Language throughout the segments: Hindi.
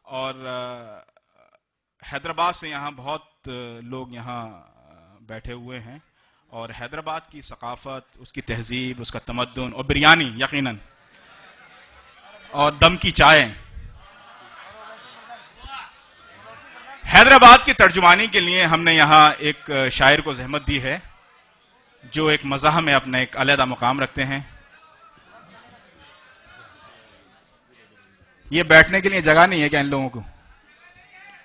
और हैदराबाद से यहाँ बहुत लोग यहाँ बैठे हुए हैं और हैदराबाद की सकाफत, उसकी तहजीब, उसका तमद्दुन और बिरयानी यकीनन और दम की चाय, हैदराबाद की तर्जुमानी के लिए हमने यहाँ एक शायर को जहमत दी है जो एक मज़ाह में अपना एक अलहदा मुकाम रखते हैं। ये बैठने के लिए जगह नहीं है क्या इन लोगों को?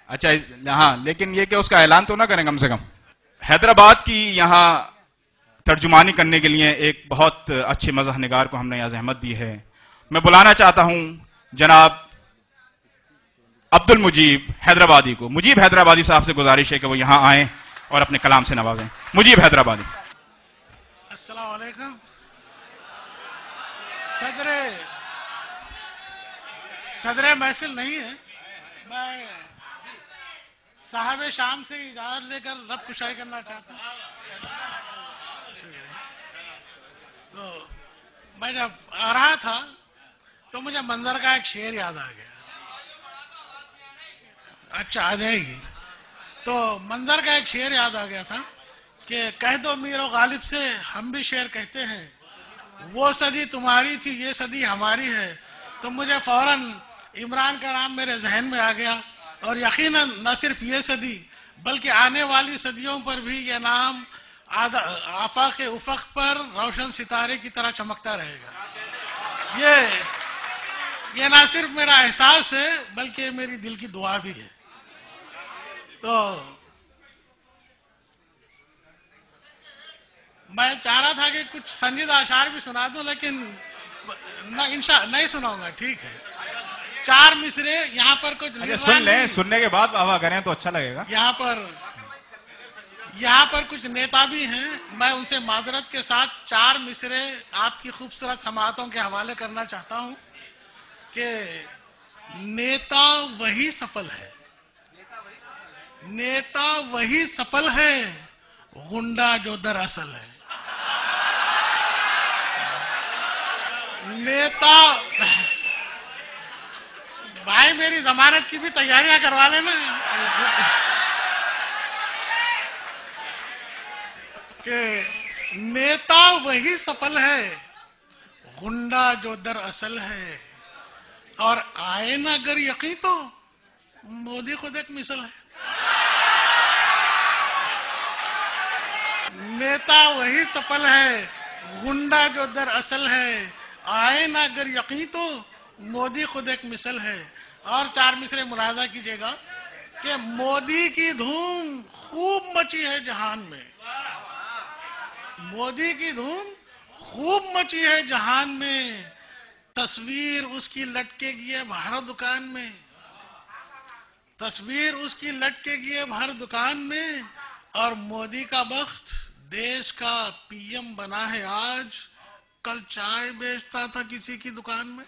अच्छा, हाँ, लेकिन ये कि उसका ऐलान तो ना करें कम से कम। हैदराबाद की यहाँ तर्जुमानी करने के लिए एक बहुत अच्छे मज़ाह निगार को हमने यहाँ जहमत दी है। मैं बुलाना चाहता हूँ जनाब अब्दुल मुजीब हैदराबादी को। मुजीब हैदराबादी साहब से गुजारिश है कि वो यहाँ आए और अपने कलाम से नवाजें। मुजीब हैदराबादी। अस्सलाम वालेकुम। सदरे महफिल नहीं है, मैं साहब शाम से इजाजत लेकर लब कुशाई करना चाहता हूँ। तो मैं जब आ रहा था तो मुझे मंजर का एक शेर याद आ गया। अच्छा, आ जाएगी। तो मंजर का एक शेर याद आ गया था कि कह दो मीर गालिब से हम भी शेर कहते हैं, वो सदी तुम्हारी थी ये सदी हमारी है। तो मुझे फौरन इमरान का नाम मेरे जहन में आ गया और यकीनन न सिर्फ ये सदी बल्कि आने वाली सदियों पर भी ये नाम आफाक उफक पर रोशन सितारे की तरह चमकता रहेगा। ये ना सिर्फ मेरा एहसास है बल्कि मेरी दिल की दुआ भी है। तो मैं चाह रहा था कि कुछ संजीदा अशार भी सुना दूं, लेकिन नहीं सुनाऊंगा। ठीक है, 4 मिसरे यहाँ पर कुछ सुन लें, सुनने के बाद वाह करें तो अच्छा लगेगा। यहाँ पर कुछ नेता भी हैं, मैं उनसे मादरत के साथ 4 मिसरे आपकी खूबसूरत समातों के हवाले करना चाहता हूँ कि नेता वही सफल है, नेता वही सफल है, गुंडा जो दरअसल है। नेता भाई मेरी जमानत की भी तैयारियां करवा लेना कि नेता वही सफल है, गुंडा जो दरअसल है। और आए ना अगर यकीन तो मोदी खुद एक मिसल है। नेता वही सफल है, गुंडा जो दरअसल है। आए ना अगर यकीन तो मोदी खुद एक मिसल है। और 4 मिसरे मुलाजा कीजिएगा कि मोदी की धूम खूब मची है जहान में, मोदी की धूम खूब मची है जहान में। तस्वीर उसकी लटकेगी है हर दुकान में, तस्वीर उसकी लटकेगी है हर दुकान में। और मोदी का बख्त देश का पीएम बना है आज, कल चाय बेचता था किसी की दुकान में।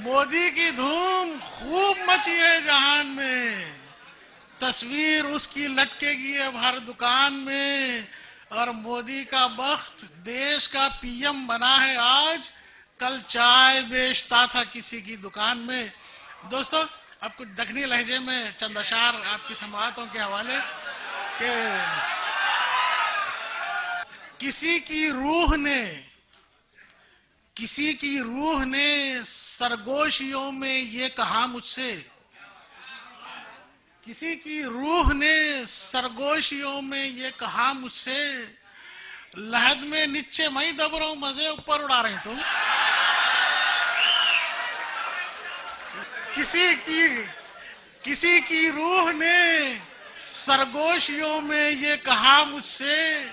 मोदी की धूम खूब मची है जहान में, तस्वीर उसकी लटकेगी है हर दुकान में। और मोदी का बख्त देश का पीएम बना है आज, कल चाय बेचता था किसी की दुकान में। दोस्तों, अब कुछ दखनी लहजे में चंद अशार आपकी समातों के हवाले के किसी की रूह ने सरगोशियों में ये कहा मुझसे, किसी की रूह ने सरगोशियों में ये कहा मुझसे, लहद में नीचे मैं दब रहा हूं मजे ऊपर उड़ा रहे तुम। किसी की रूह ने सरगोशियों में ये कहा मुझसे,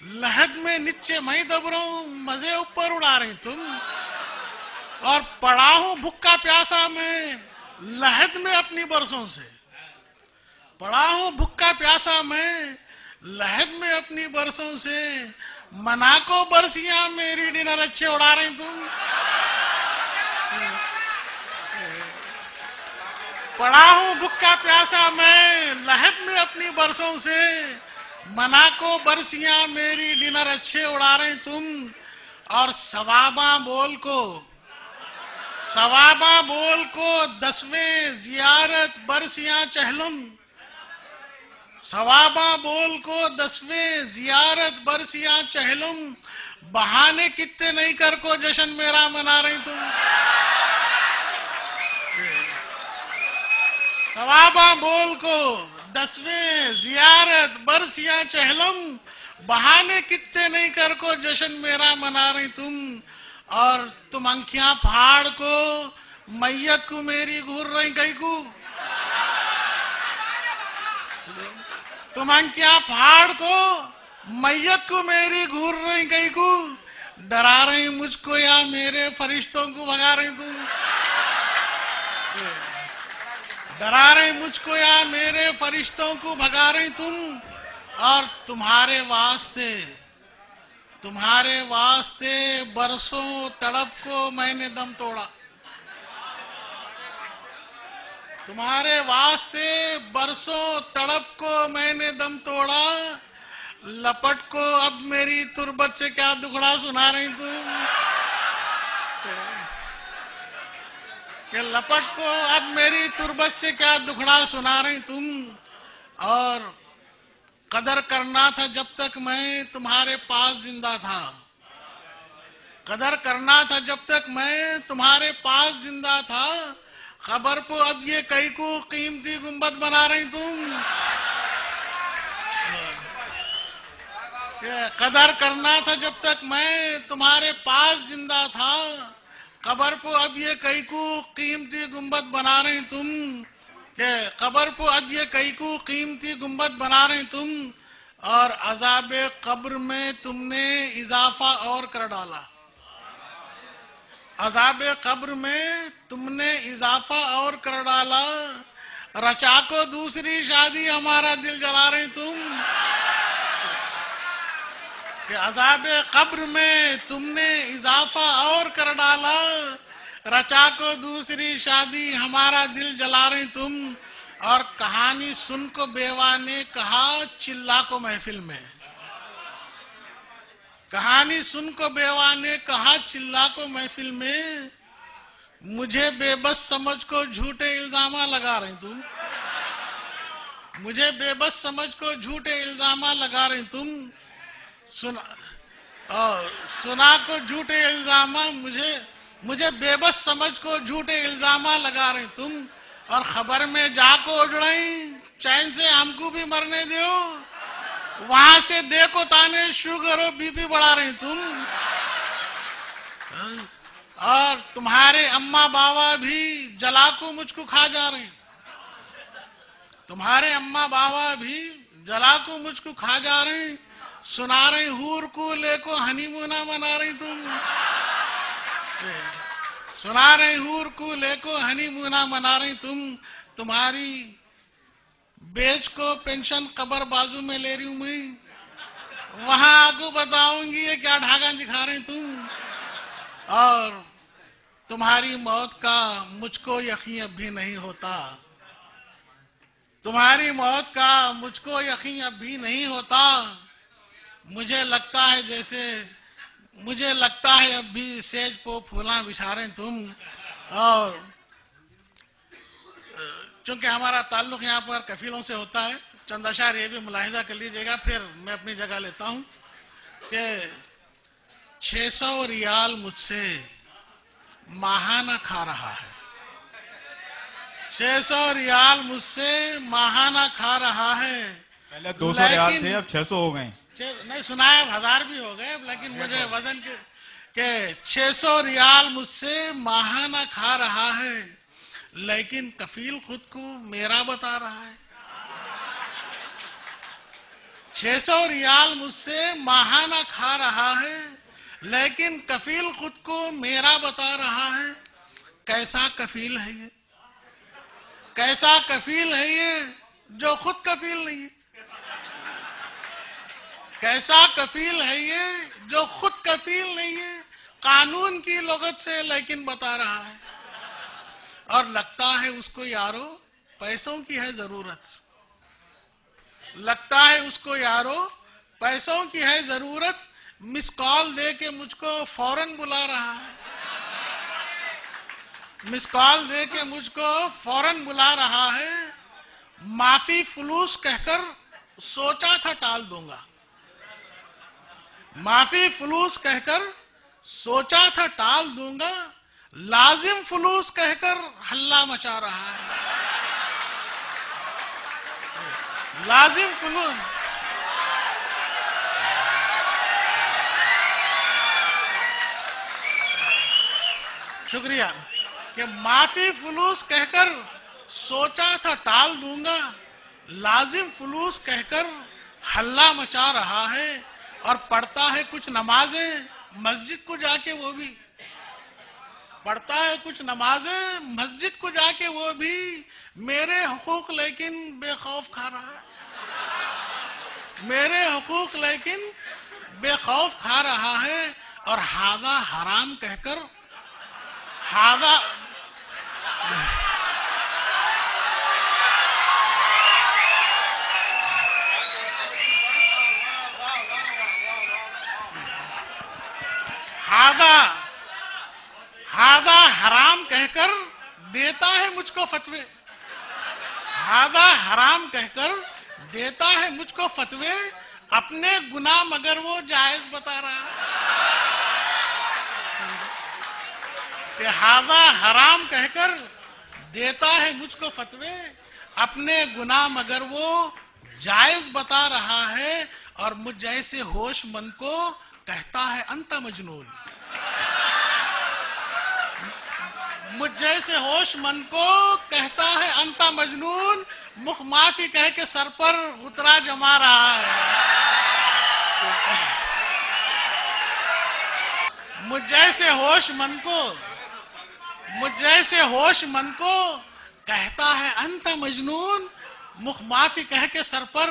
लहद में नीचे मैं दब रहा हूं मजे ऊपर उड़ा रहे तुम। और पड़ा हूं भुक्का प्यासा मैं लहद में अपनी बरसों से, पड़ा हूं भुक्का प्यासा मैं लहद में अपनी बरसों से। मना को बरसियां मेरी डिनर अच्छे उड़ा रहे तुम। पड़ा हूं भुक्का प्यासा मैं लहद में अपनी बरसों से, मना को बरसियां मेरी डिनर अच्छे उड़ा रहे तुम। और सवाबा बोल को 10वें जियारत बरसियां चहलम, सवाबा बोल को 10वें जियारत बरसियां चहलम, बहाने कितने नहीं कर को जश्न मेरा मना रही तुम। सवाबा बोल को 10वें जियारत बरसियां चहलम, बहाने कितने नहीं कर को जश्न मेरा मना रही तुम। और तुम अंखियां फाड़ को मैयत को मेरी घूर रही गई को, तुम अंखियां फाड़ को मैयत को मेरी घूर रही गई को, डरा रही मुझको या मेरे फरिश्तों को भगा रही तुम। डरा रही मुझको या मेरे फरिश्तों को भगा रही तुम। और तुम्हारे वास्ते बरसों तड़प को मैंने दम तोड़ा, तुम्हारे वास्ते बरसों तड़प को मैंने दम तोड़ा। लपट को अब मेरी तुरबत से क्या दुखड़ा सुना रही तुम, कि लपट को अब मेरी तुरबत से क्या दुखड़ा सुना रही तुम। और कदर करना था जब तक मैं तुम्हारे पास जिंदा था, कदर करना था जब तक मैं तुम्हारे पास जिंदा था। खबर को अब ये कई को कीमती गुंबद बना रही तुम। कदर करना था जब तक मैं तुम्हारे पास जिंदा था, कबर को अब ये कई को कीमती गुंबद बना रही तुम। के कबर को अब ये कई को कीमती गुंबद बना रही तुम। और अजाबे कब्र में तुमने इजाफा और कर डाला, अजाबे कब्र में तुमने इजाफा और कर डाला। रचा को दूसरी शादी हमारा दिल जला रही तुम। कि अजाबे कब्र में तुमने इजाफा और कर डाला, रचा को दूसरी शादी हमारा दिल जला रही तुम। और कहानी सुन को बेवा ने कहा चिल्ला को महफिल में, कहानी सुन को बेवा ने कहा चिल्ला को महफिल में। मुझे बेबस समझ को झूठे इल्जामा लगा रही तुम, मुझे बेबस समझ को झूठे इल्जामा लगा रही तुम। सुना को झूठे इल्जामा, मुझे बेबस समझ को झूठे इल्जामा लगा रही तुम। और खबर में जाको उजड़ाई चैन से हमको भी मरने दो, वहां से देखो ताने शुगर और बीपी बढ़ा रही तुम। और तुम्हारे अम्मा बाबा भी जला को मुझको खा जा रहे, तुम्हारे अम्मा बाबा भी जला को मुझको खा जा रहे। सुना रही हूर को लेको हनीमूना मना रही तुम, सुना रही हूर को लेको हनीमूना मना रही तुम। तुम्हारी बेच को पेंशन कबर बाजू में ले रही हूं मैं, वहां आपको बताऊंगी ये क्या ढाका दिखा रही तुम। और तुम्हारी मौत का मुझको यकीन अब भी नहीं होता, तुम्हारी मौत का मुझको यकीन अब भी नहीं होता। मुझे लगता है जैसे, मुझे लगता है अब भी सेज को फूला बिछा रहे तुम। और चूंकि हमारा ताल्लुक यहाँ पर कफीलों से होता है, चंद अशार ये भी मुलाहिजा कर लीजिएगा, फिर मैं अपनी जगह लेता हूँ कि 600 रियाल मुझसे माहाना खा रहा है, 600 रियाल मुझसे माहाना खा रहा है। पहले 200 रियाल थे, अब 600 हो गए। नहीं सुनाया, 1000 भी हो गए, लेकिन मुझे वजन के 600 रियाल मुझसे माहाना खा रहा है, लेकिन कफील खुद को मेरा बता रहा है। 600 रियाल मुझसे माहाना खा रहा है, लेकिन कफील खुद को मेरा बता रहा है। कैसा कफील है ये, कैसा कफील है ये जो खुद कफील नहीं है, कैसा कफील है ये जो खुद कफील नहीं है। कानून की लगत से लेकिन बता रहा है। और लगता है उसको यारो पैसों की है जरूरत, लगता है उसको यारो पैसों की है जरूरत। मिस कॉल दे के मुझको फौरन बुला रहा है, मिस कॉल दे के मुझको फौरन बुला रहा है। माफी फुलूस कहकर सोचा था टाल दूंगा, माफी फुलूस कहकर सोचा था टाल दूंगा, लाजिम फुलूस कहकर हल्ला मचा रहा है। लाजिम फुलूस, शुक्रिया, कि माफी फुलूस कहकर सोचा था टाल दूंगा, लाजिम फुलूस कहकर हल्ला मचा रहा है। और पढ़ता है कुछ नमाजें मस्जिद को जाके, वो भी पढ़ता है कुछ नमाजें मस्जिद को जाके, वो भी मेरे हुकूक लेकिन बेखौफ खा रहा है, मेरे हुकूक लेकिन बेखौफ खा रहा है। और हादा हराम कहकर, हादा हादा हादा हराम कहकर देता है मुझको फतवे, हादा हराम कहकर देता है मुझको फतवे, अपने गुनाह मगर वो जायज बता रहा है। हादा हराम कहकर देता है मुझको फतवे, अपने गुनाह मगर वो जायज बता रहा है। और मुझ जैसे होशमंद को कहता है अंत मजनून, मुझ जैसे होशमंद को कहता है अंत मजनून, मुख माफी कह के सर पर उतरा जमा रहा है। मुझ जैसे होशमंद को, मुझ जैसे होशमंद को कहता है अंत मजनून, मुख माफी कह के सर पर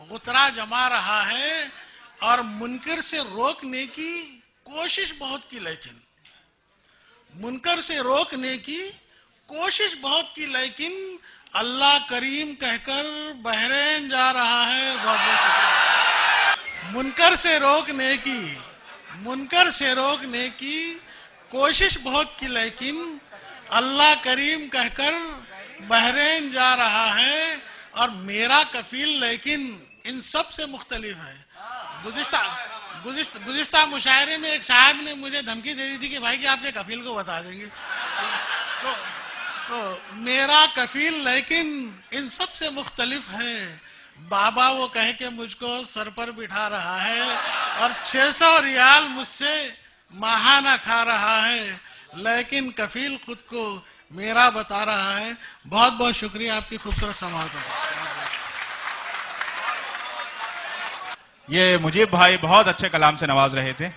उतरा जमा रहा है। और मुनकर से रोकने की कोशिश बहुत की, लेकिन मुनकर से रोकने की कोशिश बहुत की, लेकिन अल्लाह करीम कहकर बहरीन जा रहा है। बहुत बहुत मुनकर से रोकने की, मुनकर से रोकने की कोशिश बहुत की, लेकिन अल्लाह करीम कहकर बहरीन जा रहा है। और मेरा कफील लेकिन इन सब से मुख्तलिफ है। गुज़िश्ता मुशायरे में एक साहब ने मुझे धमकी दे दी थी कि भाई कि आपके कफील को बता देंगे, तो मेरा कफील लेकिन इन सब से मुख्तलिफ है। बाबा वो कह के मुझको सर पर बिठा रहा है और 600 रियाल मुझसे माहाना खा रहा है, लेकिन कफील खुद को मेरा बता रहा है। बहुत बहुत शुक्रिया आपकी खूबसूरत समाअत का। ये मुजीब भाई बहुत अच्छे कलाम से नवाज रहे थे।